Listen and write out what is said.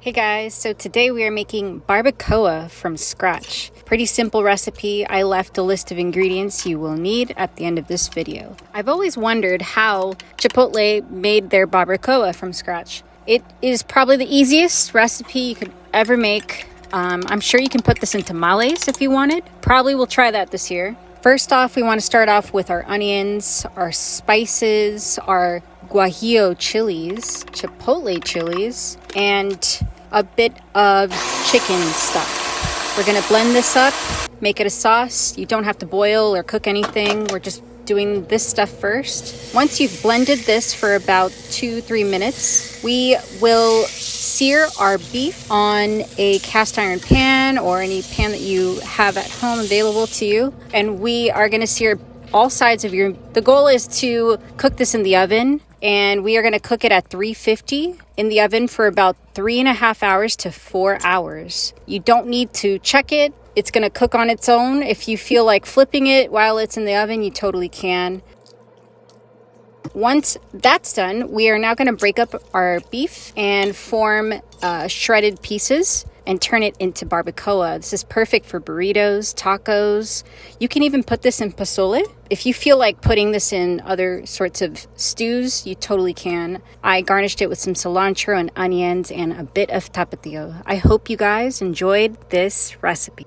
Hey guys, so today we are making barbacoa from scratch. Pretty simple recipe. I left a list of ingredients you will need at the end of this video. I've always wondered how Chipotle made their barbacoa from scratch. It is probably the easiest recipe you could ever make. I'm sure you can put this in tamales if you wanted. Probably will try that this year. First off, we want to start off with our onions, our spices, our guajillo chilies, chipotle chilies, and a bit of chicken stock. We're gonna blend this up, make it a sauce. You don't have to boil or cook anything. We're just doing this stuff first. Once you've blended this for about 2-3 minutes, we will sear our beef on a cast iron pan or any pan that you have at home available to you. And we are gonna sear all sides of the goal is to cook this in the oven, and we are going to cook it at 350 in the oven for about 3.5 hours to 4 hours. You don't need to check it. It's going to cook on its own. If you feel like flipping it while it's in the oven, you totally can. Once that's done, we are now going to break up our beef and form shredded pieces and turn it into barbacoa. This is perfect for burritos, tacos. You can even put this in pozole. If you feel like putting this in other sorts of stews, you totally can. I garnished it with some cilantro and onions and a bit of tapatio. I hope you guys enjoyed this recipe.